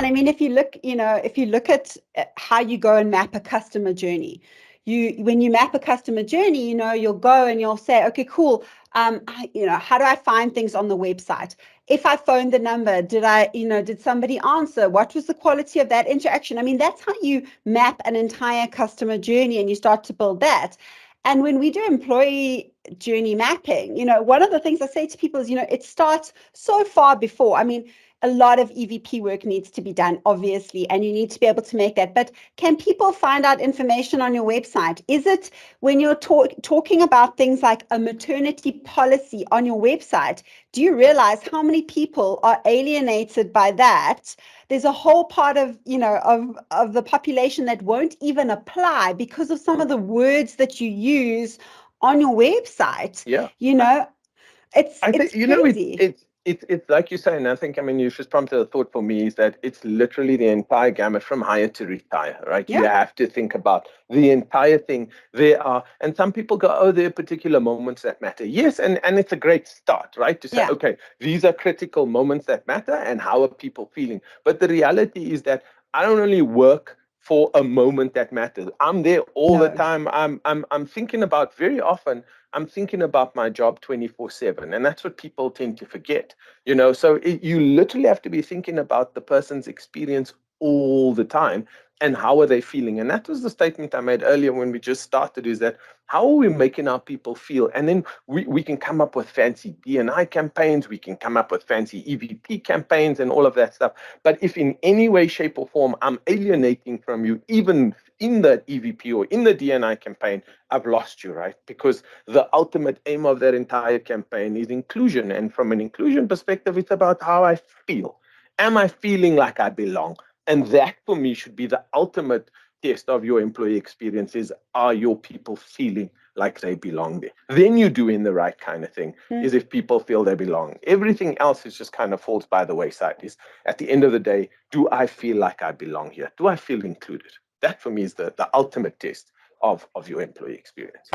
And I mean, if you look at how you go and map a customer journey, when you map a customer journey, you'll go and you'll say, okay, cool. How do I find things on the website? If I phoned the number, did somebody answer? What was the quality of that interaction? I mean, that's how you map an entire customer journey, and you start to build that. And when we do employee journey mapping, one of the things I say to people is, it starts so far before. I mean, a lot of EVP work needs to be done, obviously, and you need to be able to make that. But can people find out information on your website? Is it when you're talking about things like a maternity policy on your website? Do you realize how many people are alienated by that? There's a whole part of the population that won't even apply because of some of the words that you use on your website. Yeah. It's I think, crazy. it's like you say, and I think, I mean, you've just prompted a thought for me, is that it's literally the entire gamut from hire to retire, right? You Yeah. have to think about the entire thing. And some people go, oh, there are particular moments that matter. Yes, and it's a great start, right? To say, Yeah. okay, these are critical moments that matter, and how are people feeling? But the reality is that I don't only work for a moment that matters. I'm there all the No. time. I'm thinking about, very often, I'm thinking about my job 24/7. And that's what people tend to forget, So you literally have to be thinking about the person's experience all the time, and how are they feeling. And that was the statement I made earlier when we just started, is that how are we making our people feel? And then we can come up with fancy D&I campaigns, we can come up with fancy EVP campaigns and all of that stuff. But if in any way, shape, or form I'm alienating from you, even in the EVP or in the D&I campaign, I've lost you, right? Because the ultimate aim of that entire campaign is inclusion. And from an inclusion perspective, it's about how I feel. Am I feeling like I belong? And that, for me, should be the ultimate test of your employee experiences. Are your people feeling like they belong there? Then you're doing the right kind of thing, is if people feel they belong. Everything else is just kind of falls by the wayside. Is, at the end of the day, do I feel like I belong here? Do I feel included? That, for me, is the ultimate test of your employee experience.